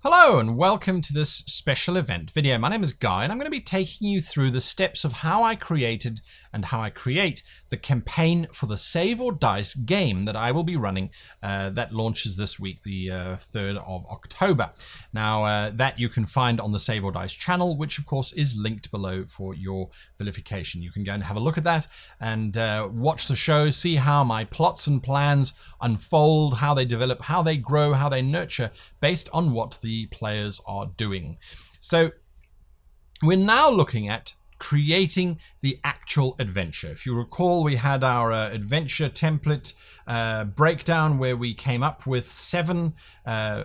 Hello and welcome to this special event video. My name is Guy and I'm going to be taking you through the steps of how I created and how I create the campaign for the Save or Dice game that I will be running that launches this week, the 3rd of October. Now that you can find on the Save or Dice channel, which of course is linked below for your vilification. You can go and have a look at that and watch the show, see how my plots and plans unfold, how they develop, how they grow, how they nurture based on what the players are doing. So we're now looking at creating the actual adventure. If you recall, we had our adventure template breakdown where we came up with 7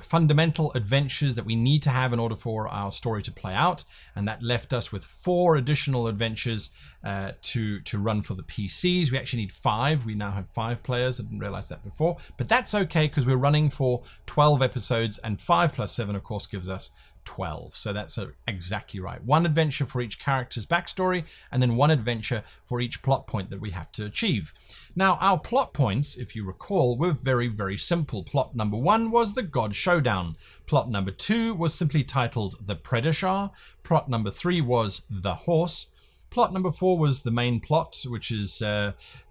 fundamental adventures that we need to have in order for our story to play out, and that left us with 4 additional adventures to run for the PCs. We actually need 5. We now have 5 players. I didn't realize that before, but that's okay because we're running for 12 episodes, and 5 plus 7 of course gives us 12. So that's exactly right. 1 adventure for each character's backstory, and then 1 adventure for each plot point that we have to achieve. Now, our plot points, if you recall, were very, very simple. Plot number 1 was the God Showdown. Plot number 2 was simply titled The Predator. Plot number 3 was The Horse. Plot number 4 was the main plot, which is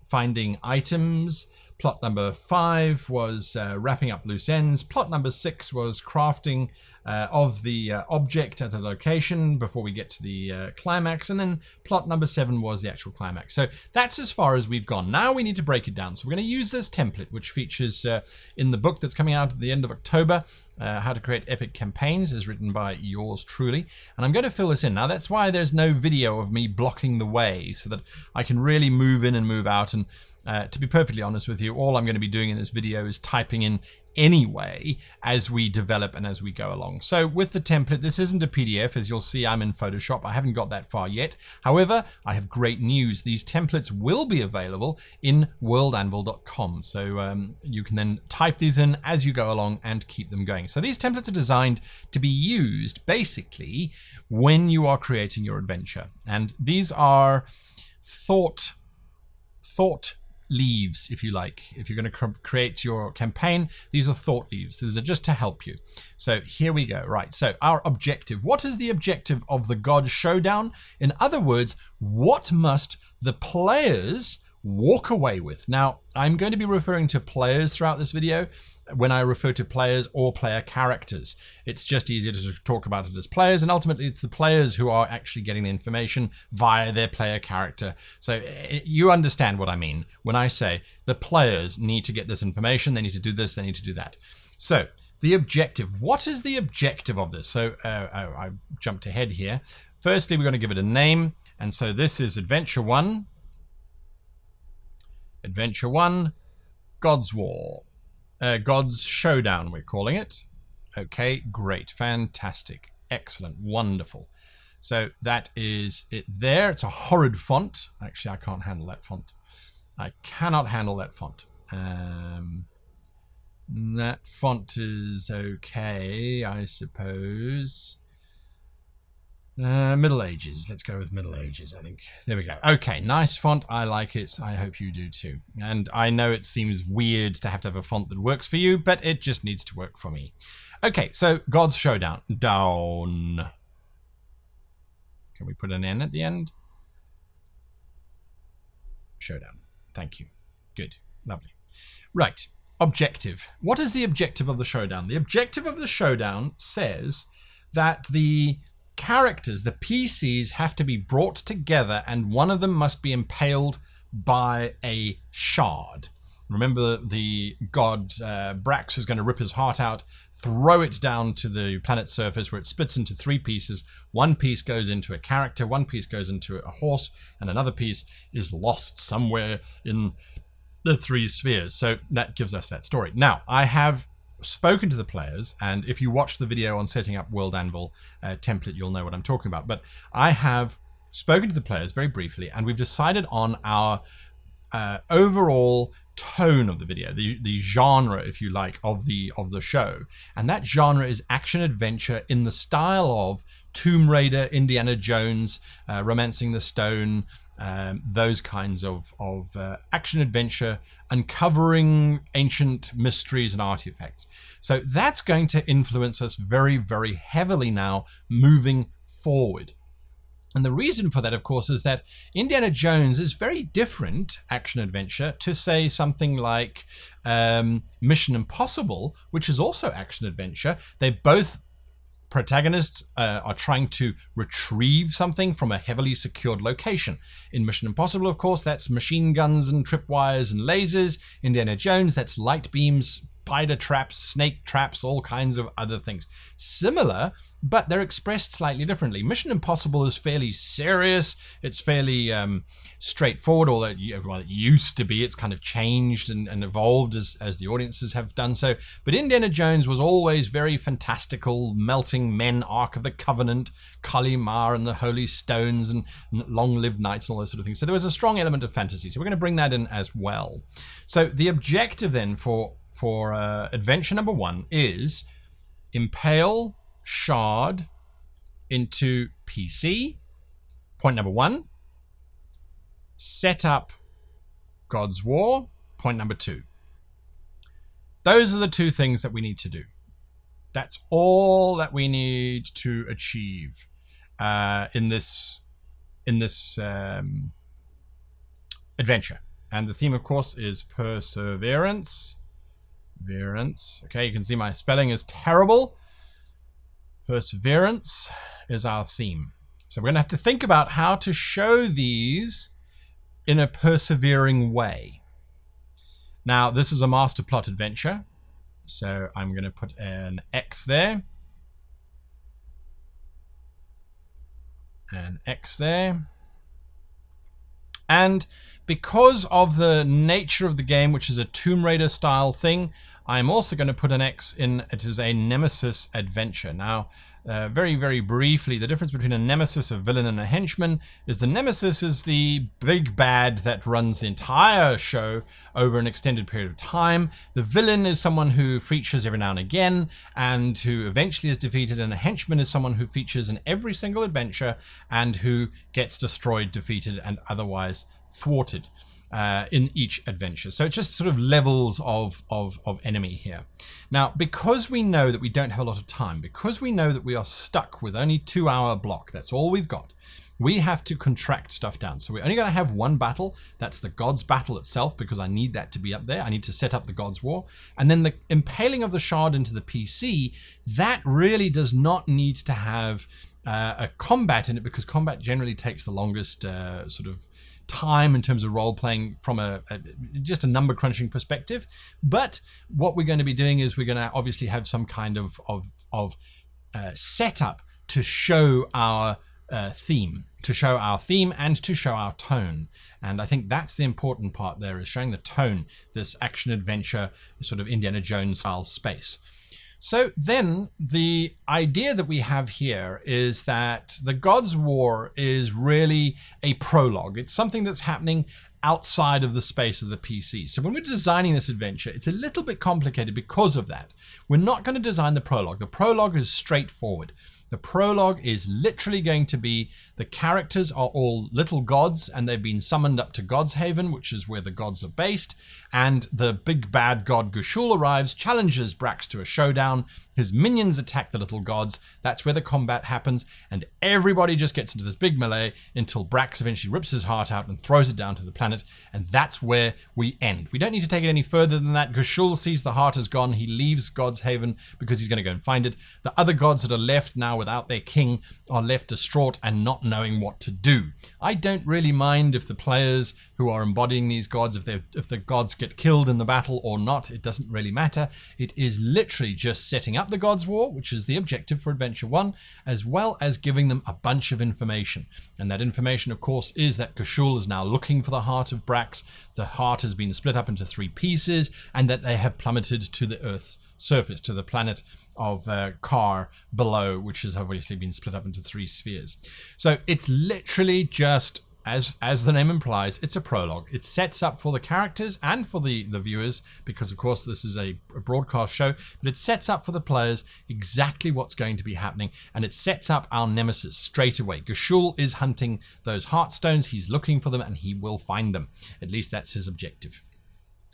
finding items. Plot number 5 was wrapping up loose ends. Plot number 6 was crafting of the object at a location before we get to the climax. And then plot number 7 was the actual climax. So that's as far as we've gone. Now we need to break it down. So we're going to use this template, which features in the book that's coming out at the end of October. How to Create Epic Campaigns is written by yours truly. And I'm going to fill this in. Now that's why there's no video of me blocking the way, so that I can really move in and move out. And to be perfectly honest with you, all I'm going to be doing in this video is typing in anyway as we develop and as we go along. So with the template, this isn't a PDF. As you'll see, I'm in Photoshop. I haven't got that far yet. However, I have great news. These templates will be available in worldanvil.com. So you can then type these in as you go along and keep them going. So these templates are designed to be used basically when you are creating your adventure. And these are thought leaves, if you like. If you're going to create your campaign, these are thought leaves. These are just to help you. So here we go. Right. So our objective. What is the objective of the God Showdown? In other words, what must the players walk away with? Now, I'm going to be referring to players throughout this video when I refer to players or player characters. It's just easier to talk about it as players, and ultimately it's the players who are actually getting the information via their player character. So you understand what I mean when I say the players need to get this information, they need to do this, they need to do that. So the objective. What is the objective of this? So I jumped ahead here. Firstly, we're going to give it a name, and so this is Adventure 1. Adventure 1, God's War. God's Showdown, we're calling it. Okay, great, fantastic, excellent, wonderful. So that is it there. It's a horrid font. Actually, I can't handle that font. I cannot handle that font. That font is okay, I suppose. Middle Ages. Let's go with Middle Ages, I think. There we go. Okay, nice font. I like it. I hope you do too. And I know it seems weird to have a font that works for you, but it just needs to work for me. Okay, so God's Showdown. Down. Can we put an N at the end? Showdown. Thank you. Good. Lovely. Right. Objective. What is the objective of the showdown? The objective of the showdown says that the characters, the PCs, have to be brought together and one of them must be impaled by a shard. Remember, the god Brax is going to rip his heart out, throw it down to the planet's surface where it splits into 3 pieces. 1 piece goes into a character, 1 piece goes into a horse, and another piece is lost somewhere in the 3 spheres. So that gives us that story. Now, I have spoken to the players, and if you watch the video on setting up World Anvil template, you'll know what I'm talking about. But I have spoken to the players very briefly, and we've decided on our overall tone of the video, the genre, if you like, of the show. And that genre is action adventure in the style of Tomb Raider, Indiana Jones, Romancing the Stone, those kinds of action adventure, uncovering ancient mysteries and artifacts. So that's going to influence us very, very heavily now moving forward. And the reason for that, of course, is that Indiana Jones is very different action adventure to, say, something like Mission Impossible, which is also action adventure. They both protagonists are trying to retrieve something from a heavily secured location. In Mission Impossible, of course, that's machine guns and tripwires and lasers. Indiana Jones, that's light beams, spider traps, snake traps, all kinds of other things. Similar, but they're expressed slightly differently. Mission Impossible is fairly serious. It's fairly straightforward, although it used to be. It's kind of changed and evolved as the audiences have done so. But Indiana Jones was always very fantastical, melting men, Ark of the Covenant, Kali Ma and the Holy Stones, and long-lived knights and all those sort of things. So there was a strong element of fantasy. So we're going to bring that in as well. So the objective then for adventure number 1 is impale shard into PC. Point number 1. Set up God's War. Point number 2. Those are the 2 things that we need to do. That's all that we need to achieve in this adventure. And the theme, of course, is perseverance. Okay, you can see my spelling is terrible. Perseverance is our theme. So we're going to have to think about how to show these in a persevering way. Now, this is a master plot adventure. So I'm going to put an X there. An X there. And because of the nature of the game, which is a Tomb Raider style thing, I'm also going to put an X in. It is a Nemesis adventure. Now, very, very briefly, the difference between a Nemesis, a villain, and a henchman is the Nemesis is the big bad that runs the entire show over an extended period of time. The villain is someone who features every now and again and who eventually is defeated, and a henchman is someone who features in every single adventure and who gets destroyed, defeated, and otherwise thwarted in each adventure. So it's just sort of levels of enemy here. Now, because we know that we don't have a lot of time, because we know that we are stuck with only 2-hour block, that's all we've got, we have to contract stuff down. So we're only going to have one battle. That's the God's battle itself, because I need that to be up there. I need to set up the God's War. And then the impaling of the shard into the PC, that really does not need to have a combat in it, because combat generally takes the longest sort of time in terms of role playing from just a number crunching perspective. But what we're going to be doing is we're going to obviously have some kind of setup to show our theme, and to show our tone. And I think that's the important part there, is showing the tone, this action adventure sort of Indiana Jones style space. So then the idea that we have here is that the God's War is really a prologue. It's something that's happening outside of the space of the PC. So when we're designing this adventure, it's a little bit complicated because of that. We're not going to design the prologue. The prologue is straightforward. The prologue is literally going to be the characters are all little gods, and they've been summoned up to God's Haven, which is where the gods are based. And the big bad god Gashul arrives, challenges Brax to a showdown. His minions attack the little gods. That's where the combat happens. And everybody just gets into this big melee until Brax eventually rips his heart out and throws it down to the planet. And that's where we end. We don't need to take it any further than that. Gashul sees the heart is gone. He leaves God's Haven because he's going to go and find it. The other gods that are left now without their king are left distraught and not knowing what to do. I don't really mind if the players who are embodying these gods, if the gods get killed in the battle or not. It doesn't really matter. It is literally just setting up the God's War, which is the objective for Adventure 1, as well as giving them a bunch of information. And that information, of course, is that Gashul is now looking for the heart of Brax. The heart has been split up into 3 pieces, and that they have plummeted to the Earth's surface, to the planet of Kar below, which has obviously been split up into 3 spheres. So it's literally just as the name implies, it's a prologue. It sets up for the characters and for the viewers, because of course this is a broadcast show, but it sets up for the players exactly what's going to be happening, and it sets up our nemesis straight away. Gashul is hunting those heartstones, he's looking for them, and he will find them. At least that's his objective.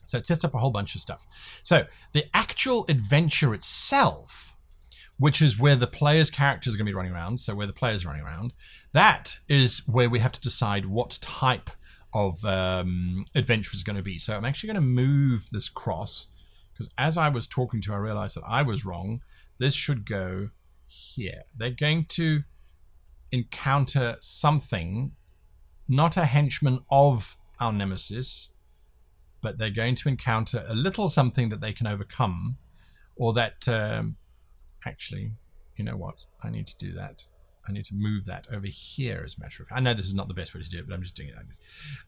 So it sets up a whole bunch of stuff. So the actual adventure itself, which is where the player's characters are going to be running around, so where the player's running around, that is where we have to decide what type of adventure is going to be. So I'm actually going to move this cross, because as I was talking to, I realized that I was wrong. This should go here. They're going to encounter something, not a henchman of our nemesis, but they're going to encounter a little something that they can overcome, or that... Actually, you know what? I need to do that. I need to move that over here, as a matter of fact. I know this is not the best way to do it, but I'm just doing it like this.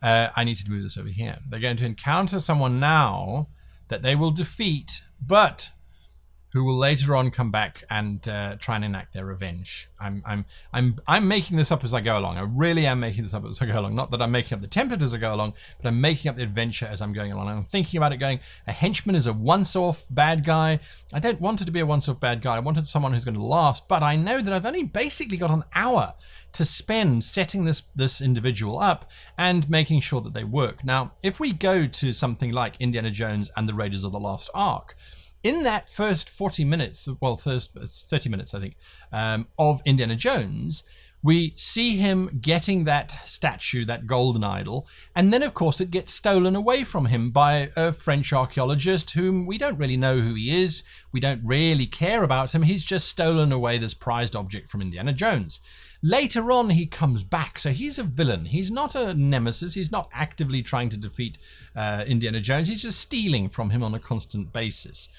I need to move this over here. They're going to encounter someone now that they will defeat, but who will later on come back and try and enact their revenge. I'm making this up as I go along. I really am making this up as I go along. Not that I'm making up the template as I go along, but I'm making up the adventure as I'm going along. I'm thinking about it going, a henchman is a once-off bad guy. I don't want it to be a once-off bad guy. I wanted someone who's going to last, but I know that I've only basically got an hour to spend setting this individual up and making sure that they work. Now, if we go to something like Indiana Jones and the Raiders of the Lost Ark, in that first 40 minutes, well, 30 minutes, I think, of Indiana Jones, we see him getting that statue, that golden idol, and then, of course, it gets stolen away from him by a French archaeologist whom we don't really know who he is. We don't really care about him. He's just stolen away this prized object from Indiana Jones. Later on, he comes back, so he's a villain. He's not a nemesis. He's not actively trying to defeat Indiana Jones. He's just stealing from him on a constant basis.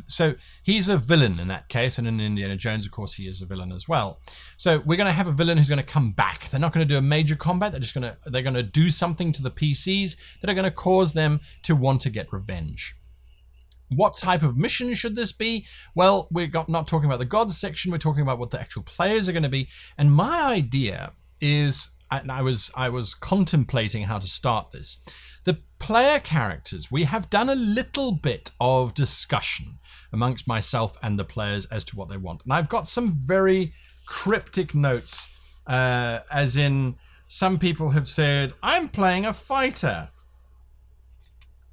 So he's a villain in that case, and in Indiana Jones, of course, he is a villain as well. So we're going to have a villain who's going to come back. They're not going to do a major combat. They're going to do something to the PCs that are going to cause them to want to get revenge. What type of mission should this be? Well, we're not talking about the gods section. We're talking about what the actual players are going to be. And my idea is, and I was contemplating how to start this. The player characters, we have done a little bit of discussion amongst myself and the players as to what they want. And I've got some very cryptic notes, as in some people have said, I'm playing a fighter.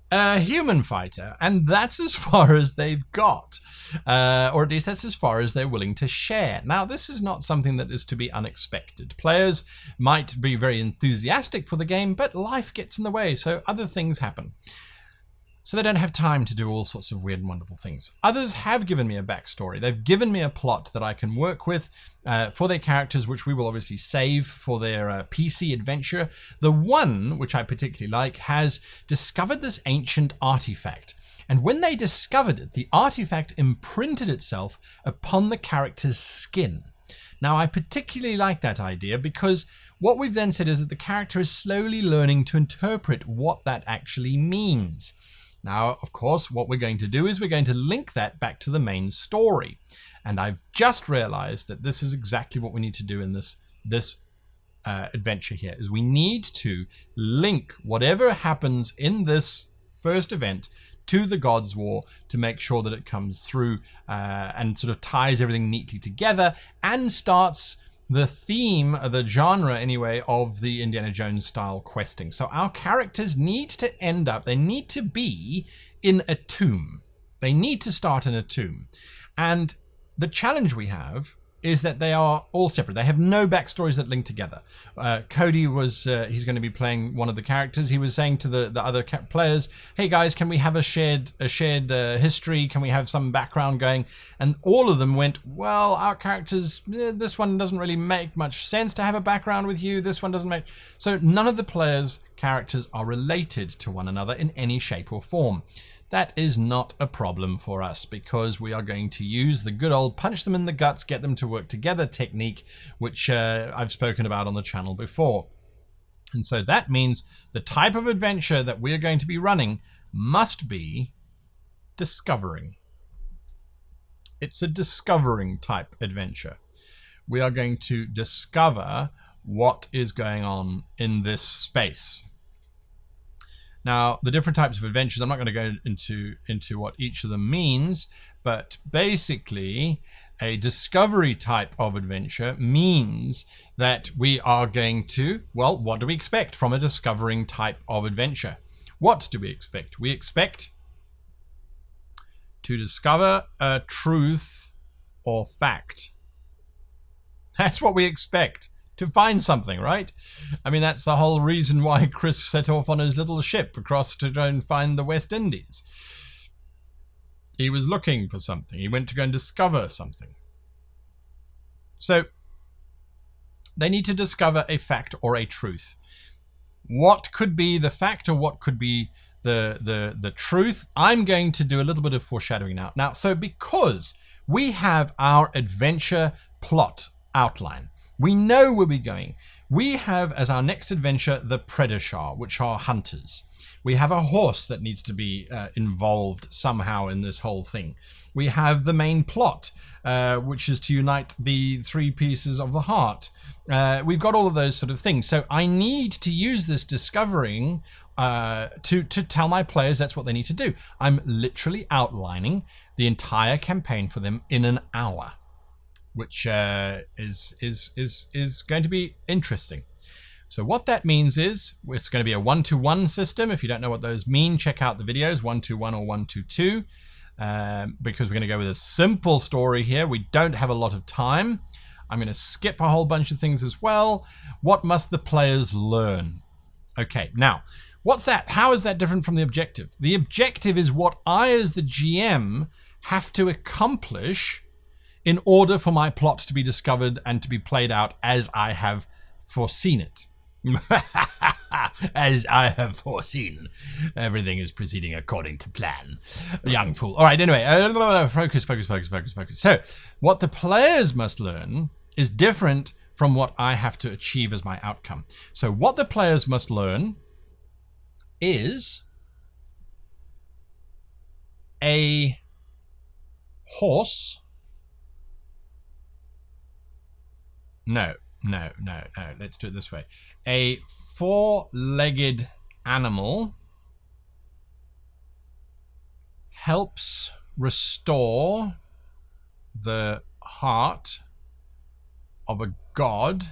A human fighter, and that's as far as they've got, or at least that's as far as they're willing to share. Now, this is not something that is to be unexpected. Players might be very enthusiastic for the game, but life gets in the way, so other things happen. So they don't have time to do all sorts of weird and wonderful things. Others have given me a backstory. They've given me a plot that I can work with for their characters, which we will obviously save for their PC adventure. The one, which I particularly like, has discovered this ancient artifact. And when they discovered it, the artifact imprinted itself upon the character's skin. Now, I particularly like that idea because what we've then said is that the character is slowly learning to interpret what that actually means. Now, of course, what we're going to do is we're going to link that back to the main story. And I've just realized that this is exactly what we need to do in this adventure here, is we need to link whatever happens in this first event to the God's War to make sure that it comes through and sort of ties everything neatly together and starts the theme, the genre anyway, of the Indiana Jones style questing. So our characters need to end up, they need to be in a tomb. They need to start in a tomb. And the challenge we have is that they are all separate. They have no backstories that link together. Cody was, he's going to be playing one of the characters. He was saying to the other players, hey guys, can we have a shared history? Can we have some background going? And all of them went, well, our characters, this one doesn't really make much sense to have a background with you. This one doesn't make... So none of the players' characters are related to one another in any shape or form. That is not a problem for us because we are going to use the good old punch them in the guts, get them to work together technique, which I've spoken about on the channel before. And so that means the type of adventure that we're going to be running must be discovering. It's a discovering type adventure. We are going to discover what is going on in this space. Now, the different types of adventures, I'm not going to go into what each of them means, but basically a discovery type of adventure means that we are going to, well, what do we expect from a discovering type of adventure? What do we expect? We expect to discover a truth or fact. That's what we expect. To find something, right? I mean, that's the whole reason why Chris set off on his little ship across to try and find the West Indies. He was looking for something. He went to go and discover something. So they need to discover a fact or a truth. What could be the fact or what could be the truth? I'm going to do a little bit of foreshadowing now. Now, so because we have our adventure plot outline, we know where we're going. We have as our next adventure the Predator, which are hunters. We have a horse that needs to be involved somehow in this whole thing. We have the main plot, which is to unite the three pieces of the heart. We've got all of those sort of things. So I need to use this discovering to tell my players that's what they need to do. I'm literally outlining the entire campaign for them in an hour, which is going to be interesting. So what that means is it's going to be a 1-to-1 system. If you don't know what those mean, check out the videos 1-to-1 or 1-to-2, because we're going to go with a simple story here. We don't have a lot of time. I'm going to skip a whole bunch of things as well. What must the players learn? Okay, now, what's that? How is that different from the objective? The objective is what I, as the GM, have to accomplish in order for my plot to be discovered and to be played out as I have foreseen it. As I have foreseen. Everything is proceeding according to plan. Young fool. All right, anyway, focus. So, what the players must learn is different from what I have to achieve as my outcome. So, what the players must learn is a horse. No. Let's do it this way. A four-legged animal helps restore the heart of a god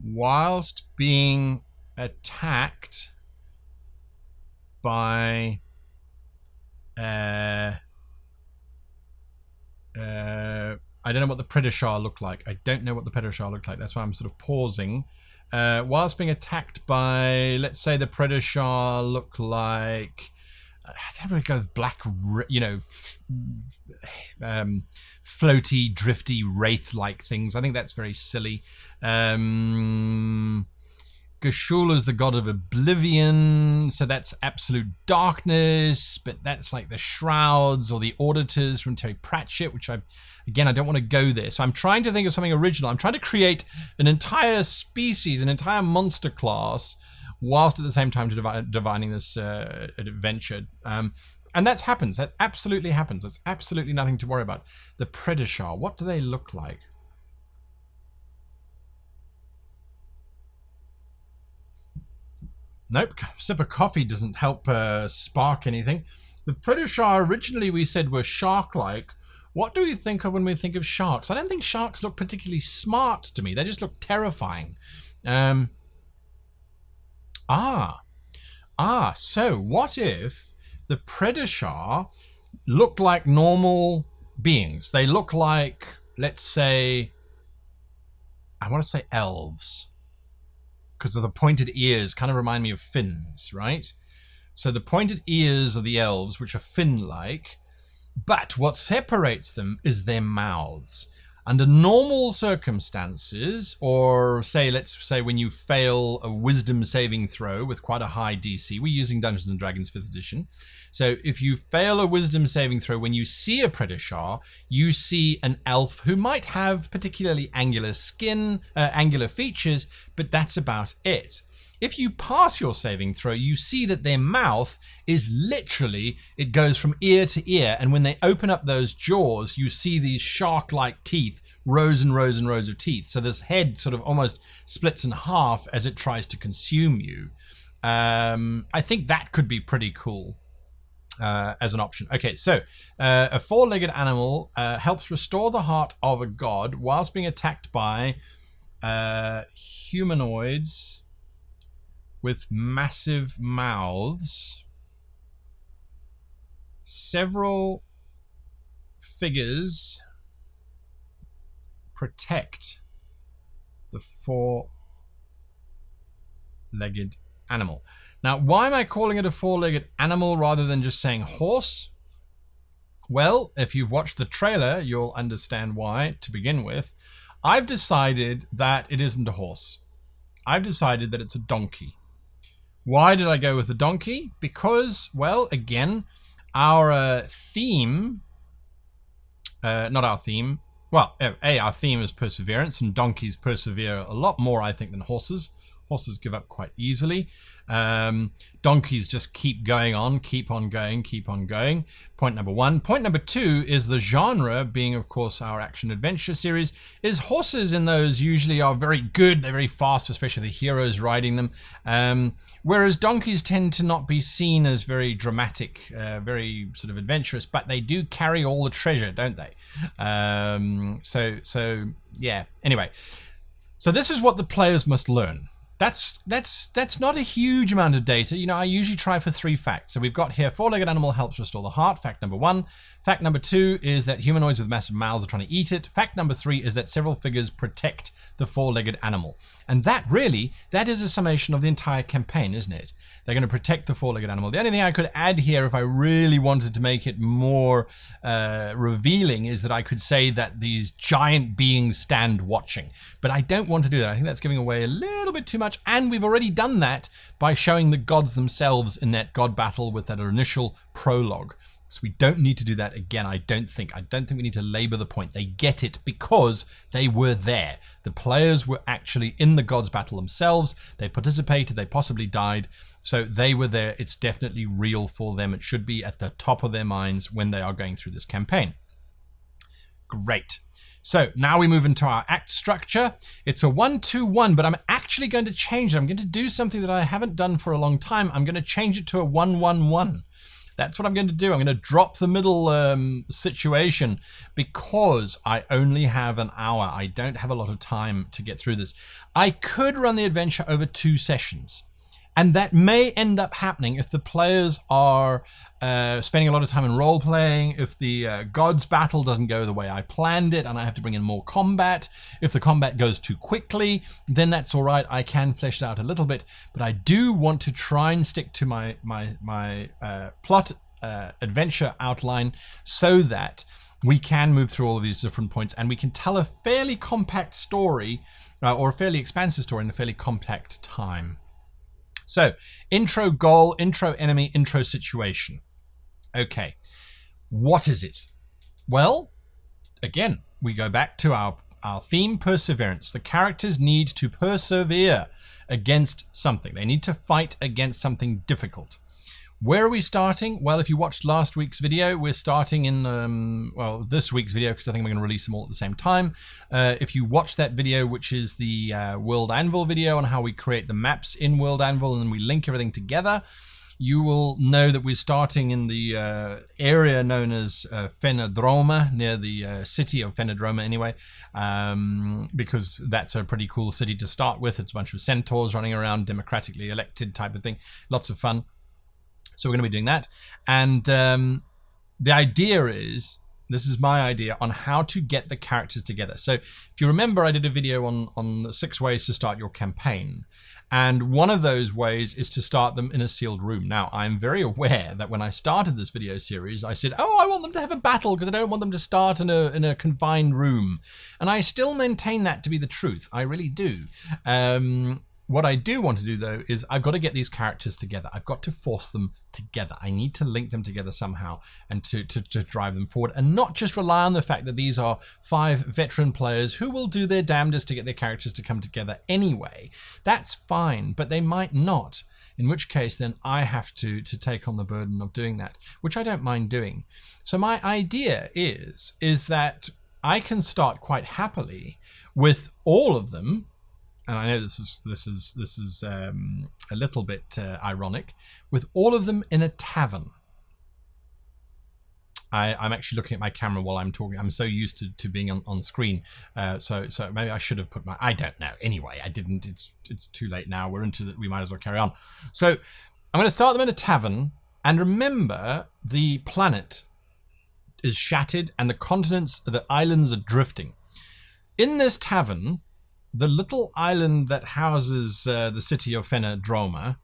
whilst being attacked by I don't know what the Predator looked like. I don't know what the Predator looked like. That's why I'm sort of pausing. Whilst being attacked by, let's say the Predator looked like, I don't really go with black, floaty, drifty, wraith-like things. I think that's very silly. Gashula's the god of oblivion, so that's absolute darkness, but that's like the shrouds or the auditors from Terry Pratchett, which I don't want to go there. So I'm trying to think of something original. I'm trying to create an entire species, an entire monster class, whilst at the same time divining this adventure. And that happens. That absolutely happens. That's absolutely nothing to worry about. The Predator, what do they look like? Nope, sip of coffee doesn't help spark anything. The Predator originally we said were shark-like. What do we think of when we think of sharks? I don't think sharks look particularly smart to me. They just look terrifying. So what if the Predator looked like normal beings? They look like, let's say, I want to say elves, because of the pointed ears, kind of remind me of fins, right? So the pointed ears of the elves, which are fin-like, but what separates them is their mouths. Under normal circumstances, or let's say when you fail a wisdom saving throw with quite a high DC, we're using Dungeons & Dragons 5th edition. So if you fail a wisdom saving throw, when you see a Predator, you see an elf who might have particularly angular skin, angular features, but that's about it. If you pass your saving throw, you see that their mouth is literally, it goes from ear to ear. And when they open up those jaws, you see these shark-like teeth rows and rows and rows of teeth. So this head sort of almost splits in half as it tries to consume you. I think that could be pretty cool as an option. Okay, so a four-legged animal helps restore the heart of a god whilst being attacked by humanoids with massive mouths. Several figures protect the four-legged animal. Now, why am I calling it a four-legged animal rather than just saying horse? Well, if you've watched the trailer, you'll understand why to begin with. I've decided that it isn't a horse. I've decided that it's a donkey. Why did I go with the donkey? Because, well, again, our theme, not our theme, well, our theme is perseverance, and donkeys persevere a lot more, I think, than horses. Horses give up quite easily. Donkeys just keep going on, keep on going, keep on going. Point number one. Point number two is the genre, being, of course, our action-adventure series, is horses in those usually are very good. They're very fast, especially the heroes riding them. Whereas donkeys tend to not be seen as very dramatic, very sort of adventurous, but they do carry all the treasure, don't they? So yeah. Anyway, so this is what the players must learn. That's not a huge amount of data. You know, I usually try for 3 facts. So we've got here, four-legged animal helps restore the heart. Fact number 1. Fact number 2 is that humanoids with massive mouths are trying to eat it. Fact number 3 is that several figures protect the four-legged animal. And that is a summation of the entire campaign, isn't it? They're going to protect the four-legged animal. The only thing I could add here, if I really wanted to make it more revealing, is that I could say that these giant beings stand watching. But I don't want to do that. I think that's giving away a little bit too much. And we've already done that by showing the gods themselves in that god battle with that initial prologue. So we don't need to do that again, I don't think. I don't think we need to labor the point. They get it because they were there. The players were actually in the gods battle themselves. They participated, they possibly died. So they were there. It's definitely real for them. It should be at the top of their minds when they are going through this campaign. Great. So now we move into our act structure. It's a 1-2-1, but I'm actually going to change it. I'm going to do something that I haven't done for a long time. I'm going to change it to a 1-1-1. That's what I'm going to do. I'm going to drop the middle situation because I only have an hour. I don't have a lot of time to get through this. I could run the adventure over 2 sessions. And that may end up happening if the players are spending a lot of time in role-playing, if the gods battle doesn't go the way I planned it and I have to bring in more combat. If the combat goes too quickly, then that's all right. I can flesh it out a little bit. But I do want to try and stick to my plot adventure outline so that we can move through all of these different points and we can tell a fairly compact story or a fairly expansive story in a fairly compact time. So, intro goal, intro enemy, intro situation. Okay, what is it? Well, again, we go back to our theme, perseverance. The characters need to persevere against something. They need to fight against something difficult. Where are we starting? Well, if you watched last week's video, we're starting in, this week's video, because I think we're going to release them all at the same time. If you watch that video, which is the World Anvil video on how we create the maps in World Anvil and then we link everything together, you will know that we're starting in the area known as Fenedroma, near the city of Fenedroma anyway, because that's a pretty cool city to start with. It's a bunch of centaurs running around, democratically elected type of thing. Lots of fun. So we're going to be doing that. And the idea is, this is my idea on how to get the characters together. So if you remember, I did a video on the 6 ways to start your campaign. And one of those ways is to start them in a sealed room. Now, I'm very aware that when I started this video series, I said, oh, I want them to have a battle because I don't want them to start in a confined room. And I still maintain that to be the truth. I really do. What I do want to do, though, is I've got to get these characters together. I've got to force them together. I need to link them together somehow and to drive them forward and not just rely on the fact that these are 5 veteran players who will do their damnedest to get their characters to come together anyway. That's fine, but they might not. In which case, then I have to take on the burden of doing that, which I don't mind doing. So my idea is that I can start quite happily with all of them, and I know this is a little bit ironic, with all of them in a tavern. I'm actually looking at my camera while I'm talking. I'm so used to being on screen, so maybe I should have put my. I don't know. Anyway, I didn't. It's too late now. We're into we might as well carry on. So I'm going to start them in a tavern, and remember the planet is shattered and the continents, the islands are drifting. In this tavern, the little island that houses the city of Fenadroma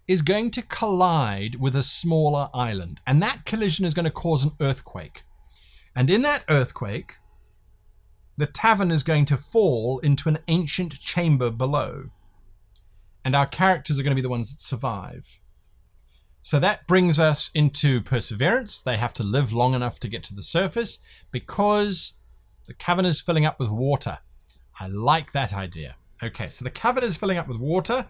is going to collide with a smaller island, and that collision is going to cause an earthquake. And in that earthquake, the tavern is going to fall into an ancient chamber below, and our characters are going to be the ones that survive. So that brings us into Perseverance. They have to live long enough to get to the surface because the cavern is filling up with water. I like that idea. Okay, so the cavern is filling up with water.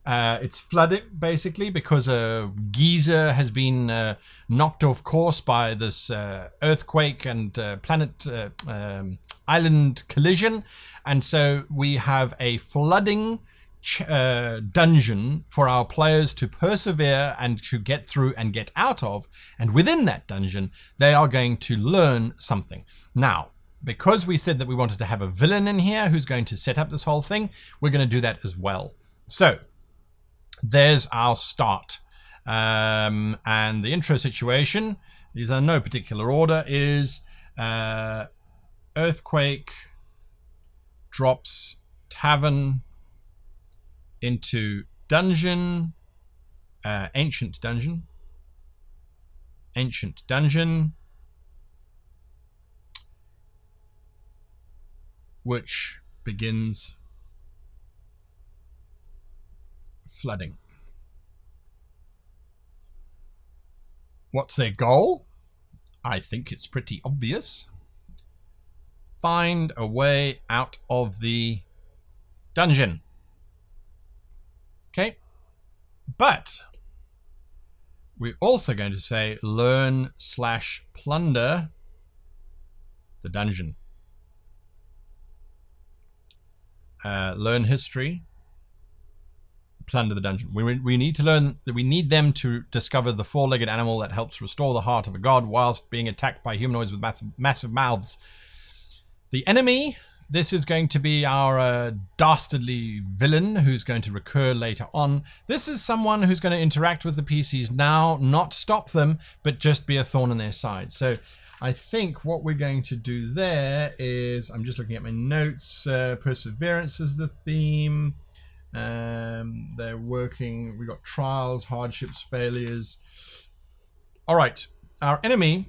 It's flooding basically because a geyser has been knocked off course by this earthquake and planet island collision, and so we have a flooding dungeon for our players to persevere and to get through and get out of, and within that dungeon they are going to learn something. Now, because we said that we wanted to have a villain in here who's going to set up this whole thing, we're going to do that as well. So there's our start. And the intro situation, these are no particular order, is earthquake drops tavern into dungeon, ancient dungeon, which begins flooding. What's their goal? I think it's pretty obvious. Find a way out of the dungeon. Okay, but we're also going to say learn/plunder the dungeon. Learn history, plunder the dungeon. We need to learn that we need them to discover the four-legged animal that helps restore the heart of a god whilst being attacked by humanoids with massive mouths. The enemy, this is going to be our dastardly villain who's going to recur later on. This is someone who's going to interact with the PCs now, not stop them, but just be a thorn in their side. So I think what we're going to do there is, I'm just looking at my notes, perseverance is the theme. They're working, we got trials, hardships, failures. All right, our enemy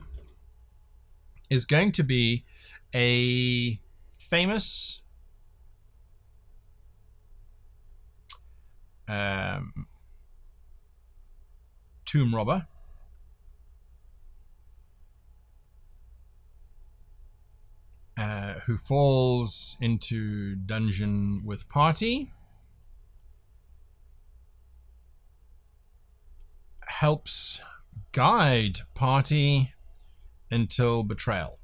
is going to be a famous tomb robber who falls into dungeon with party, helps guide party until betrayal.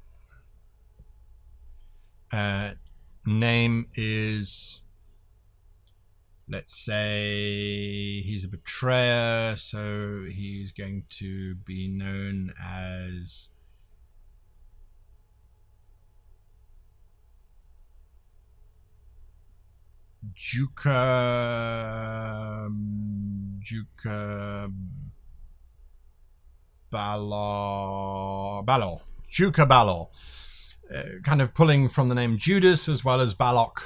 Name is, let's say he's a betrayer, so he's going to be known as Juka Balor. Kind of pulling from the name Judas as well as Balok,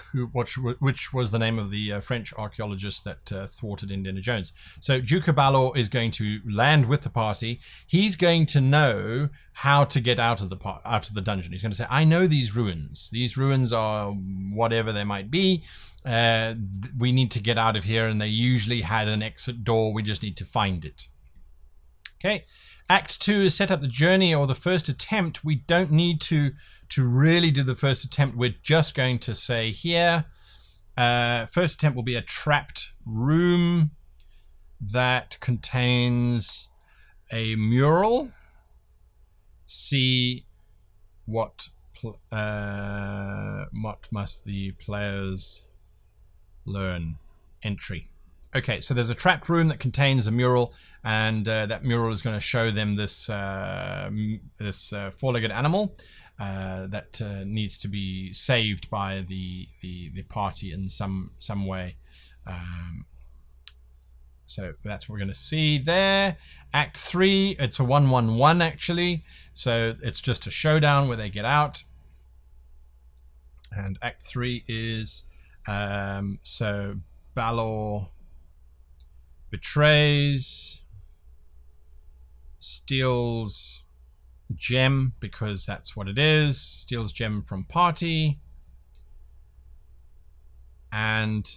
which was the name of the French archaeologist that thwarted Indiana Jones. So Juka Balor is going to land with the party. He's going to know how to get out of the dungeon. He's going to say, I know these ruins. These ruins are whatever they might be. We need to get out of here, and they usually had an exit door. We just need to find it. Okay. Act 2 is set up the journey or the first attempt. We don't need to really do the first attempt. We're just going to say here, first attempt will be a trapped room that contains a mural. See what what must the players learn? Entry. Okay, so there's a trapped room that contains a mural, and that mural is going to show them this four-legged animal that needs to be saved by the party in some way. So that's what we're going to see there. Act 3, it's a 1-1-1 actually. So it's just a showdown where they get out. And Act 3 is, so Balor betrays, steals gem, because that's what it is. Steals gem from party. And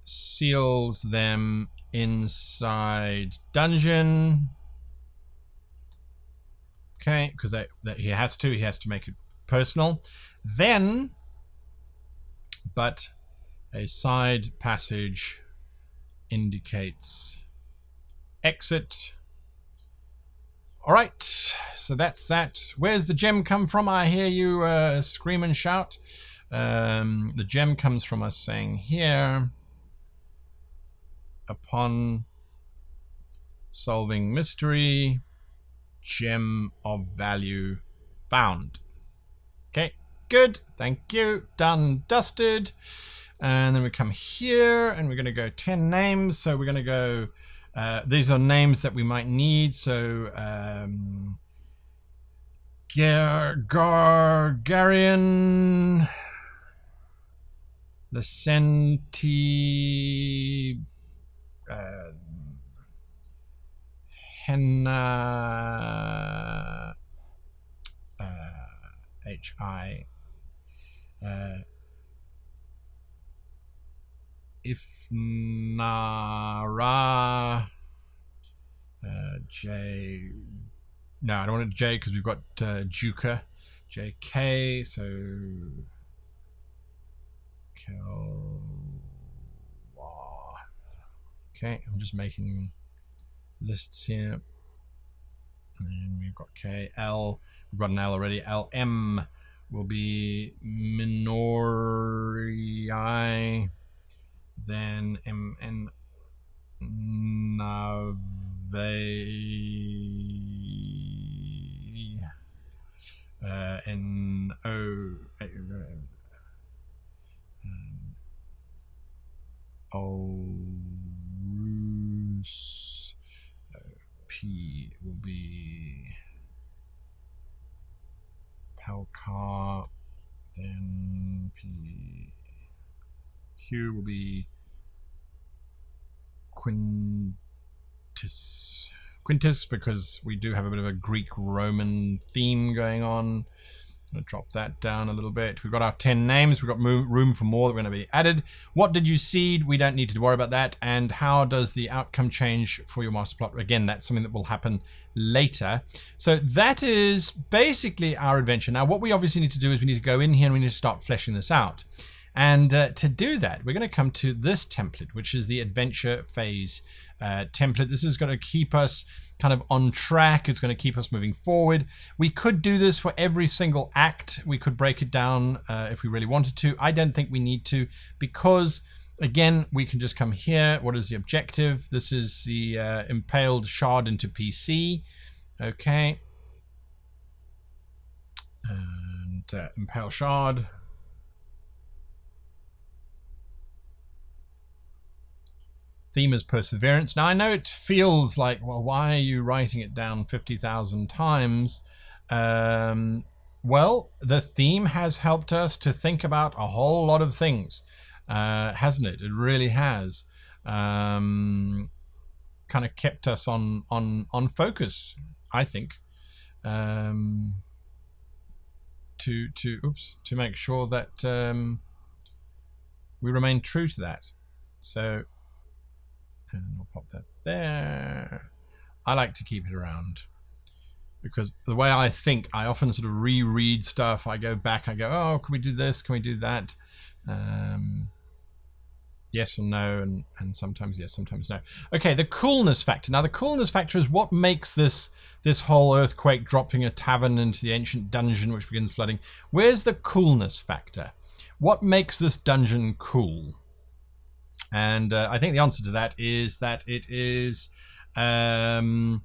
seals them inside dungeon. Okay, because he has to make it personal. Then, but a side passage indicates exit. All right, so that's that. Where's the gem come from? I hear you scream and shout. The gem comes from us saying here, upon solving mystery, gem of value found. Okay, good. Thank you. Done, dusted. And then we come here and we're going to go 10 names. So we're going to go, these are names that we might need. So Gargarian, Lecenti, Henna, H-I, Ifnara, J. No, I don't want a J because we've got Juka, JK. So okay, I'm just making lists here. And we've got KL, we've got an L already. LM will be Minori, then MN Nave, NO Orus, P will be Palcar, then P, Q will be Quintus, because we do have a bit of a Greek-Roman theme going on. I'm going to drop that down a little bit. We've got our 10 names. We've got room for more that are going to be added. What did you seed? We don't need to worry about that. And how does the outcome change for your master plot? Again, that's something that will happen later. So that is basically our adventure. Now, what we obviously need to do is we need to go in here and we need to start fleshing this out. And to do that, we're going to come to this template, which is the adventure phase template. This is going to keep us kind of on track. It's going to keep us moving forward. We could do this for every single act. We could break it down if we really wanted to. I don't think we need to, because again, we can just come here. What is the objective? This is the impaled shard into PC. Okay. And impale shard. Theme is perseverance. Now I know it feels like, well, why are you writing it down 50,000 times? Well, the theme has helped us to think about a whole lot of things, hasn't it? It really has. Kind of kept us on focus, I think. To make sure that we remain true to that. So. And I'll pop that there. I like to keep it around because the way I think, I often sort of reread stuff. I go back, I go, oh, can we do this? Can we do that? Yeah, yes or no, and sometimes yes, sometimes no. Okay, the coolness factor. Now, the coolness factor is what makes this whole earthquake dropping a tavern into the ancient dungeon which begins flooding. Where's the coolness factor? What makes this dungeon cool? And I think the answer to that is that it is, well,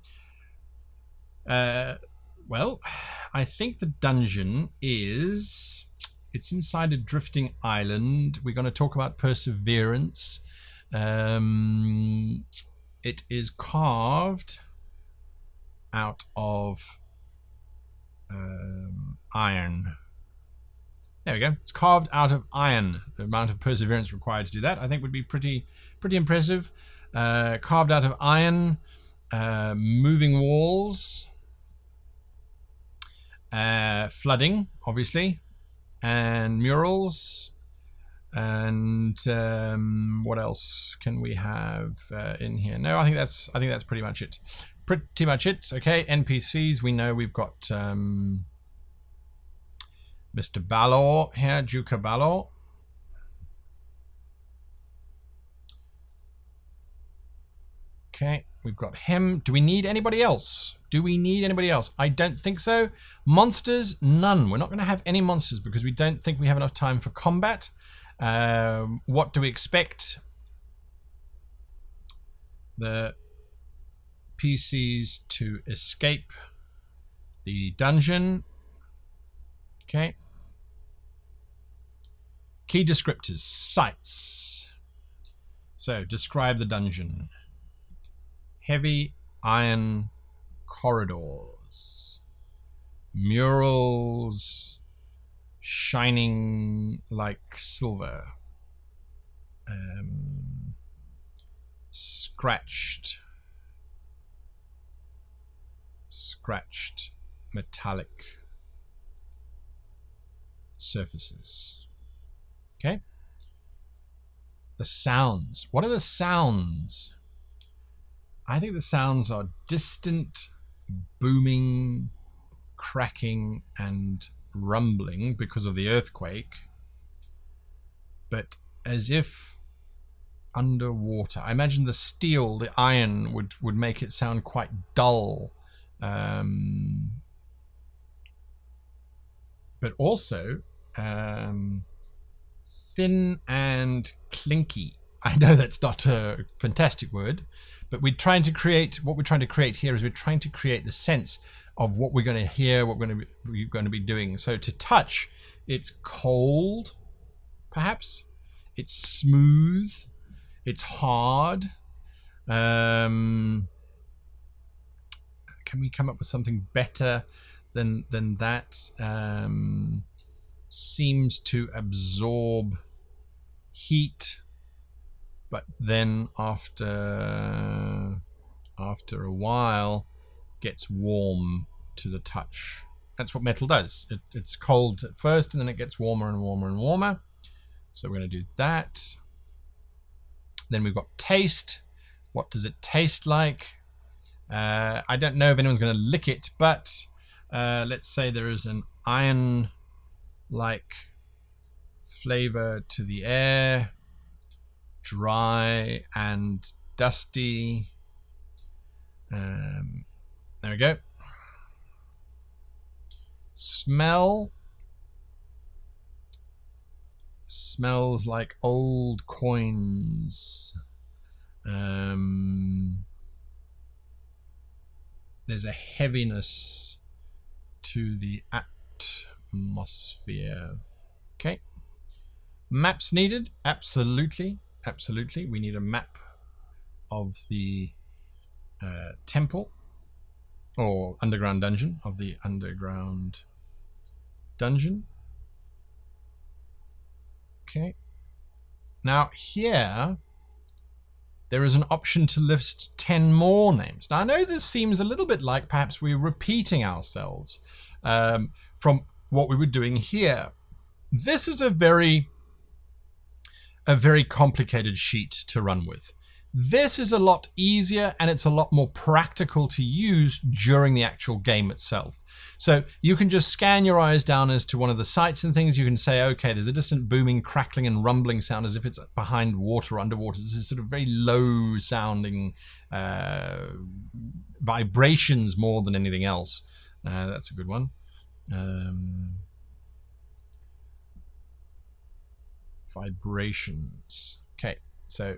I think the dungeon is, it's inside a drifting island. We're going to talk about perseverance. It is carved out of iron. There we go. It's carved out of iron. The amount of perseverance required to do that, I think, would be pretty impressive. Carved out of iron, moving walls, flooding, obviously, and murals. And what else can we have in here? No, I think that's pretty much it. Pretty much it. Okay, NPCs. We know we've got Mr. Balor here, Duke Balor. Okay, we've got him. Do we need anybody else? I don't think so. Monsters, none. We're not going to have any monsters because we don't think we have enough time for combat. What do we expect? The PCs to escape the dungeon. Okay. Key descriptors, sights. So, describe the dungeon. Heavy iron corridors. Murals shining like silver. Scratched metallic surfaces. Okay. The sounds. What are the sounds? I think the sounds are distant, booming, cracking, and rumbling because of the earthquake, but as if underwater. I imagine the steel, the iron, would make it sound quite dull, but also thin and clinky. I know that's not a fantastic word, but what we're trying to create here is we're trying to create the sense of what we're going to hear, what we're going to be doing. So to touch, it's cold, perhaps. It's smooth. It's hard. Can we come up with something better than that? Seems to absorb heat, but then after a while gets warm to the touch. That's what metal does. It's cold at first and then it gets warmer and warmer and warmer. So we're going to do that. Then we've got taste. What does it taste like? I don't know if anyone's going to lick it, but let's say there is an iron-like flavor to the air, dry and dusty. There we go. Smell. Smells like old coins. There's a heaviness to the atmosphere. Okay. Maps needed? Absolutely. Absolutely. We need a map of the temple or underground dungeon, Okay. Now here there is an option to list 10 more names. Now I know this seems a little bit like perhaps we're repeating ourselves from what we were doing here. This is a very complicated sheet to run with. This is a lot easier and it's a lot more practical to use during the actual game itself. So you can just scan your eyes down as to one of the sights and things. You can say, okay, there's a distant booming, crackling and rumbling sound as if it's behind water or underwater. This is sort of very low sounding vibrations more than anything else. That's a good one. Vibrations. Okay, so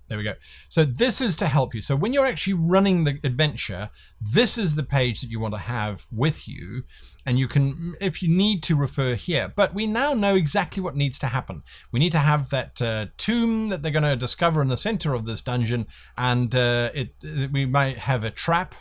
there we go. So this is to help you. So when you're actually running the adventure, this is the page that you want to have with you. And you can, if you need to, refer here. But we now know exactly what needs to happen. We need to have that tomb that they're going to discover in the center of this dungeon. And we might have a trap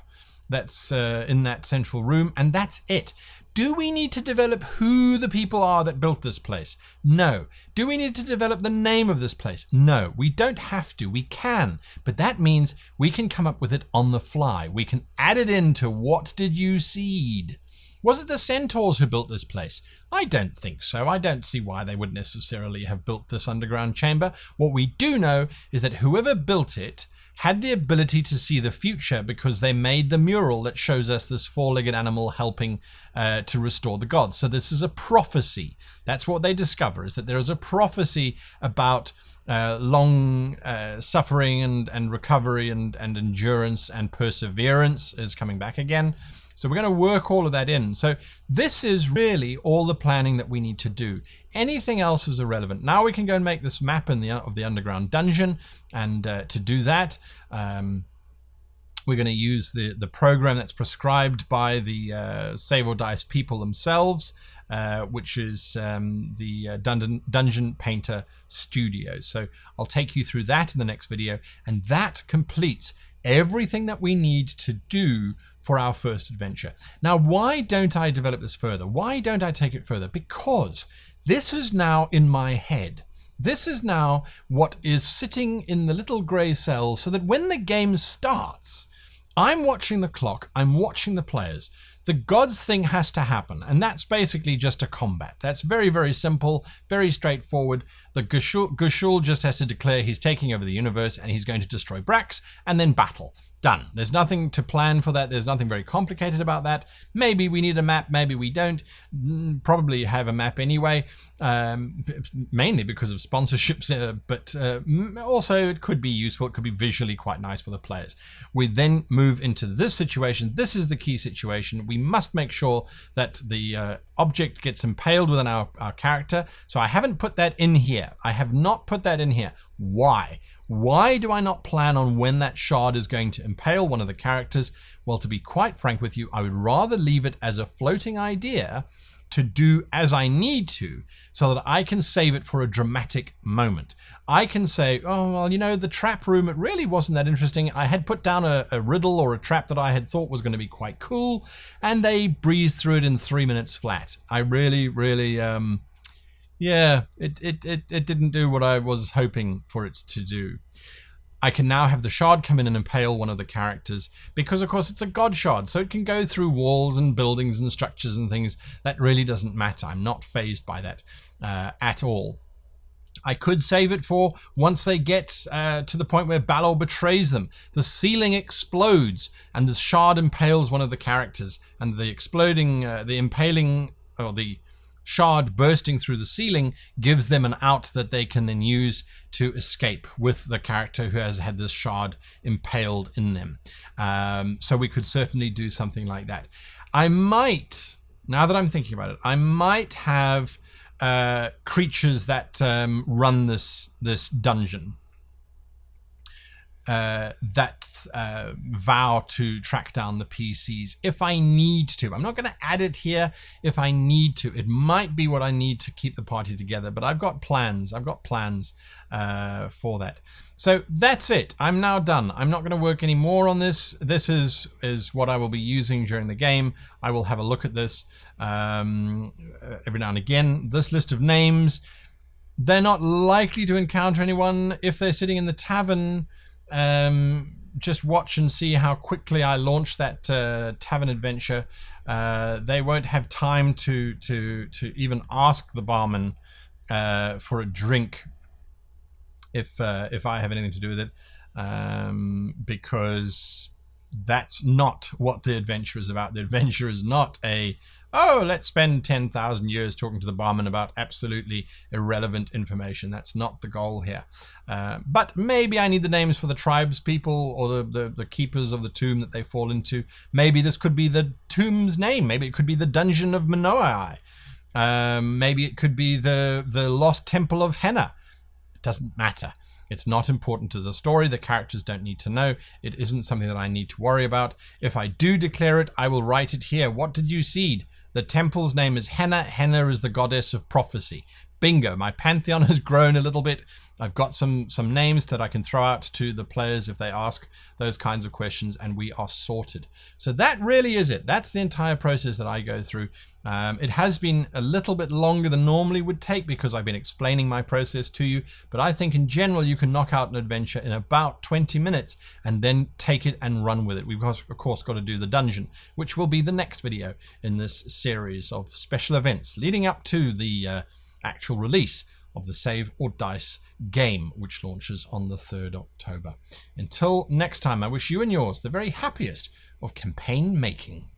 that's in that central room. And that's it. Do we need to develop who the people are that built this place? No. Do we need to develop the name of this place? No. We don't have to. We can. But that means we can come up with it on the fly. We can add it into what did you seed? Was it the centaurs who built this place? I don't think so. I don't see why they would necessarily have built this underground chamber. What we do know is that whoever built it had the ability to see the future because they made the mural that shows us this four-legged animal helping to restore the gods. So this is a prophecy. That's what they discover, is that there is a prophecy about long suffering and recovery and endurance and perseverance is coming back again. So we're going to work all of that in. So this is really all the planning that we need to do. Anything else is irrelevant. Now we can go and make this map of the underground dungeon. And to do that, we're going to use the program that's prescribed by the Save or Dice people themselves, which is the Dungeon Painter Studio. So I'll take you through that in the next video. And that completes everything that we need to do for our first adventure. Now, why don't I develop this further? Why don't I take it further? Because this is now in my head. This is now what is sitting in the little gray cells so that when the game starts, I'm watching the clock, I'm watching the players. The gods thing has to happen, and that's basically just a combat. That's very, very simple, very straightforward. The Gushul just has to declare he's taking over the universe and he's going to destroy Brax and then battle. Done. There's nothing to plan for that. There's nothing very complicated about that. Maybe we need a map, maybe we don't. Probably have a map anyway, mainly because of sponsorships, but also it could be useful. It could be visually quite nice for the players. We then move into this situation. This is the key situation. We must make sure that the object gets impaled within our character. So I haven't put that in here. I have not put that in here. Why? Why do I not plan on when that shard is going to impale one of the characters? Well, to be quite frank with you, I would rather leave it as a floating idea to do as I need to so that I can save it for a dramatic moment. I can say, oh, well, you know, the trap room, it really wasn't that interesting. I had put down a riddle or a trap that I had thought was going to be quite cool, and they breezed through it in 3 minutes flat. I really, yeah, it didn't do what I was hoping for it to do. I can now have the shard come in and impale one of the characters because, of course, it's a god shard, so it can go through walls and buildings and structures and things. That really doesn't matter. I'm not fazed by that at all. I could save it for once they get to the point where Balor betrays them. The ceiling explodes and the shard impales one of the characters, and the exploding, the impaling, or the shard bursting through the ceiling gives them an out that they can then use to escape with the character who has had this shard impaled in them. So we could certainly do something like that. I might, now that I'm thinking about it, I might have creatures that run this dungeon that vow to track down the PCs if I need to. I'm not going to add it here if I need to. It might be what I need to keep the party together, but I've got plans. I've got plans for that. So that's it. I'm now done. I'm not going to work any more on this. This is what I will be using during the game. I will have a look at this every now and again. This list of names, they're not likely to encounter anyone if they're sitting in the tavern. Just watch and see how quickly I launch that tavern adventure. They won't have time to even ask the barman for a drink if I have anything to do with it. because that's not what the adventure is about. The adventure is not oh, let's spend 10,000 years talking to the barman about absolutely irrelevant information. That's not the goal here. But maybe I need the names for the tribes people or the keepers of the tomb that they fall into. Maybe this could be the tomb's name. Maybe it could be the dungeon of Manoai. Maybe it could be the lost temple of Henna. It doesn't matter. It's not important to the story. The characters don't need to know. It isn't something that I need to worry about. If I do declare it, I will write it here. What did you seed? The temple's name is Henna. Henna is the goddess of prophecy. Bingo. My pantheon has grown a little bit. I've got some names that I can throw out to the players if they ask those kinds of questions, and we are sorted. So that really is it. That's the entire process that I go through. It has been a little bit longer than normally would take because I've been explaining my process to you, but I think in general you can knock out an adventure in about 20 minutes and then take it and run with it. We've of course got to do the dungeon, which will be the next video in this series of special events leading up to the actual release of the Save or Dice game, which launches on the 3rd October. Until next time, I wish you and yours the very happiest of campaign making.